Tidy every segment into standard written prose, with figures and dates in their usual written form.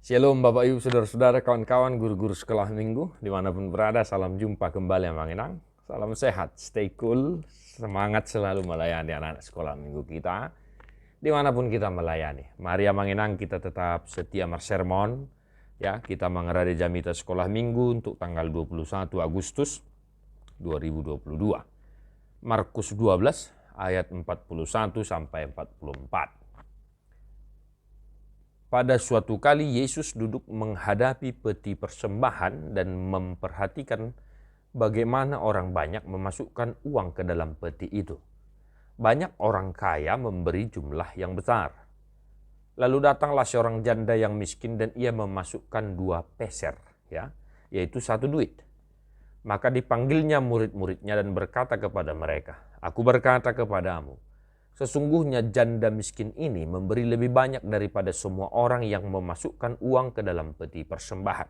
Shalom Bapak Ibu Saudara-saudara, kawan-kawan, guru-guru sekolah minggu dimanapun berada, salam jumpa kembali Bang Inang. Salam sehat, stay cool, semangat selalu melayani anak-anak sekolah minggu kita dimanapun kita melayani. Mari Bang Inang, kita tetap setia sermon, ya, kita mengerti jamita sekolah minggu untuk tanggal 21 Agustus 2022. Markus 12 ayat 41 sampai 44. Pada suatu kali Yesus duduk menghadapi peti persembahan dan memperhatikan bagaimana orang banyak memasukkan uang ke dalam peti itu. Banyak orang kaya memberi jumlah yang besar. Lalu datanglah seorang janda yang miskin dan ia memasukkan 2 peser, ya, yaitu 1 duit. Maka dipanggilnya murid-muridnya dan berkata kepada mereka, "Aku berkata kepadamu, sesungguhnya janda miskin ini memberi lebih banyak daripada semua orang yang memasukkan uang ke dalam peti persembahan.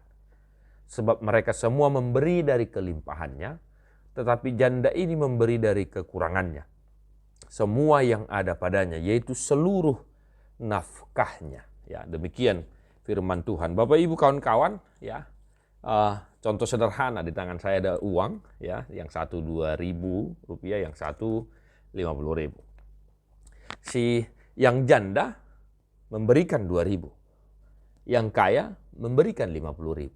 Sebab mereka semua memberi dari kelimpahannya, tetapi janda ini memberi dari kekurangannya. Semua yang ada padanya, yaitu seluruh nafkahnya." Ya, demikian firman Tuhan. Bapak Ibu kawan-kawan, ya, contoh sederhana, di tangan saya ada uang, ya, yang satu 2.000 rupiah, yang satu 50.000. Si yang janda memberikan 2.000, yang kaya memberikan 50.000.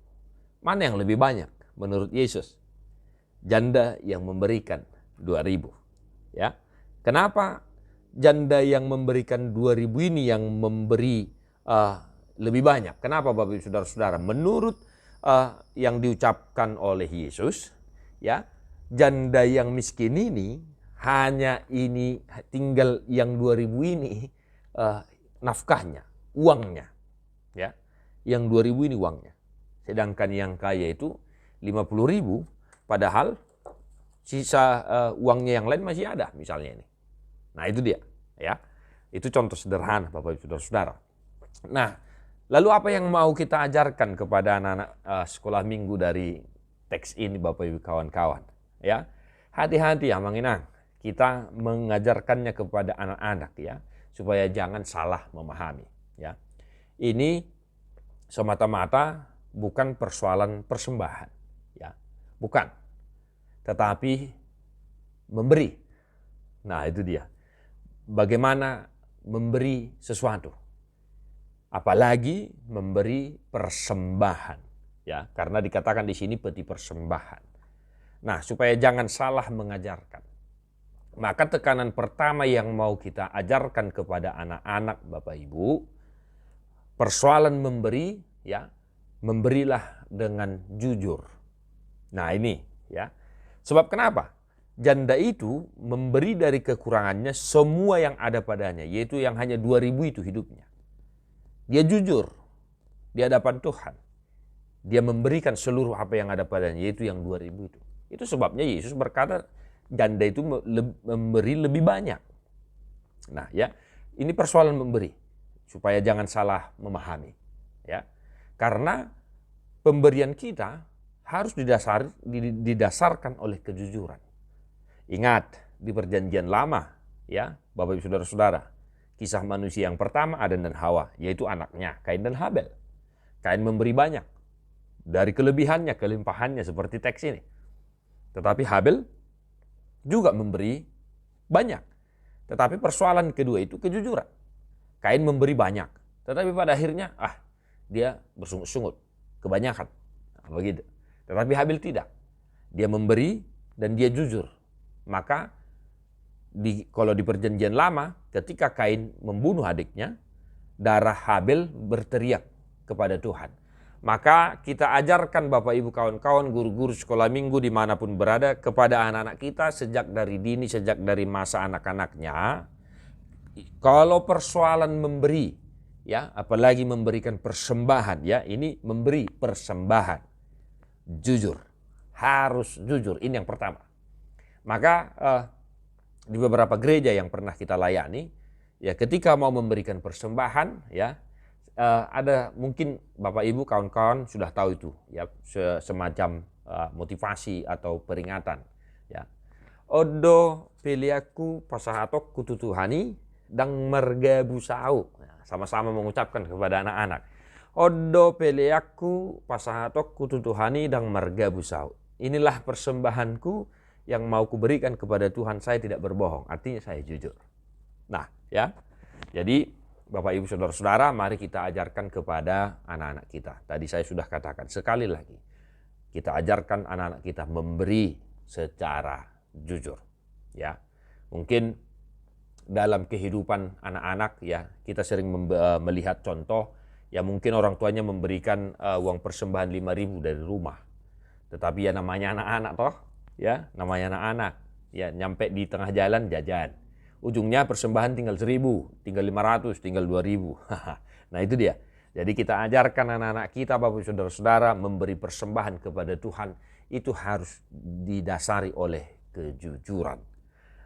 Mana yang lebih banyak menurut Yesus? Janda yang memberikan 2.000. Ya, kenapa janda yang memberikan 2.000 ini yang memberi lebih banyak? Kenapa Bapak Ibu Saudara-saudara? Menurut yang diucapkan oleh Yesus, ya, janda yang miskin ini hanya ini tinggal yang 2.000 ini nafkahnya, uangnya, ya. Yang 2.000 ini uangnya. Sedangkan yang kaya itu 50.000, padahal sisa uangnya yang lain masih ada misalnya ini. Nah, itu dia, ya. Itu contoh sederhana Bapak Ibu Saudara-saudara. Nah, lalu apa yang mau kita ajarkan kepada anak-anak sekolah minggu dari teks ini Bapak Ibu kawan-kawan, ya? Hati-hati ya Mang Inang, kita mengajarkannya kepada anak-anak, ya, supaya jangan salah memahami, ya. Ini semata-mata bukan persoalan persembahan, ya, bukan, tetapi memberi. Nah, itu dia, bagaimana memberi sesuatu, apalagi memberi persembahan, ya, karena dikatakan di sini peti persembahan. Nah, supaya jangan salah mengajarkan, maka tekanan pertama yang mau kita ajarkan kepada anak-anak Bapak Ibu, persoalan memberi, ya, memberilah dengan jujur. Nah, ini, ya. Sebab kenapa? Janda itu memberi dari kekurangannya semua yang ada padanya, yaitu yang hanya 2.000 itu hidupnya. Dia jujur di hadapan Tuhan. Dia memberikan seluruh apa yang ada padanya, yaitu yang 2.000 itu. Itu sebabnya Yesus berkata, janda itu memberi lebih banyak. Nah, ya, ini persoalan memberi, supaya jangan salah memahami, ya. Karena pemberian kita harus didasarkan oleh kejujuran. Ingat, di perjanjian lama, ya, Bapak Ibu Saudara-saudara, kisah manusia yang pertama Adam dan Hawa, yaitu anaknya Kain dan Habel. Kain memberi banyak dari kelebihannya, kelimpahannya seperti teks ini. Tetapi Habel juga memberi banyak. Tetapi persoalan kedua itu kejujuran. Kain memberi banyak, tetapi pada akhirnya dia bersungut-sungut, kebanyakan. Nah, begitu. Tetapi Habel tidak. Dia memberi dan dia jujur. Maka kalau di perjanjian lama, ketika Kain membunuh adiknya, darah Habel berteriak kepada Tuhan. Maka kita ajarkan Bapak Ibu kawan-kawan, guru-guru sekolah minggu dimanapun berada, kepada anak-anak kita sejak dari dini, sejak dari masa anak-anaknya, kalau persoalan memberi, ya, apalagi memberikan persembahan, ya, ini memberi persembahan, jujur, harus jujur, ini yang pertama. Maka di beberapa gereja yang pernah kita layani, ya, ketika mau memberikan persembahan, ya, ada mungkin Bapak Ibu kawan-kawan sudah tahu itu, ya, semacam motivasi atau peringatan, ya. Odo piliaku pasahatok kututuhani dang marga busau. Sama-sama mengucapkan kepada anak-anak, Odo peleakku pasahatokku tutuhani dang marga busau. Inilah persembahanku yang mau kuberikan kepada Tuhan, saya tidak berbohong. Artinya saya jujur. Nah, ya. Jadi Bapak Ibu Saudara-saudara, mari kita ajarkan kepada anak-anak kita. Tadi saya sudah katakan sekali lagi. Kita ajarkan anak-anak kita memberi secara jujur. Ya. Mungkin dalam kehidupan anak-anak ya, kita sering melihat contoh ya, mungkin orang tuanya memberikan uang persembahan 5.000 dari rumah. Tetapi ya namanya anak-anak toh, ya, namanya anak-anak. Ya, nyampe di tengah jalan jajan. Ujungnya persembahan tinggal 1.000, tinggal 500, tinggal 2.000. Nah, itu dia. Jadi kita ajarkan anak-anak kita, Bapak Saudara-saudara, memberi persembahan kepada Tuhan itu harus didasari oleh kejujuran.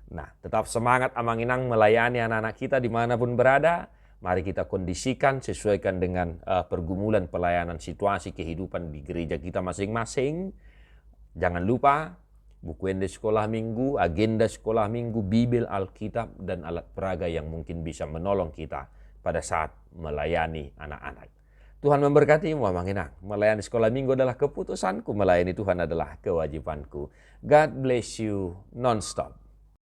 Nah, tetap semangat Amanginang melayani anak-anak kita dimanapun berada. Mari kita kondisikan, sesuaikan dengan pergumulan pelayanan situasi kehidupan di gereja kita masing-masing. Jangan lupa buku ende sekolah minggu, agenda sekolah minggu, Bibel, Alkitab, dan alat peraga yang mungkin bisa menolong kita pada saat melayani anak-anak. Tuhan memberkati Amanginang. Melayani sekolah minggu adalah keputusanku, melayani Tuhan adalah kewajibanku. God bless you non-stop.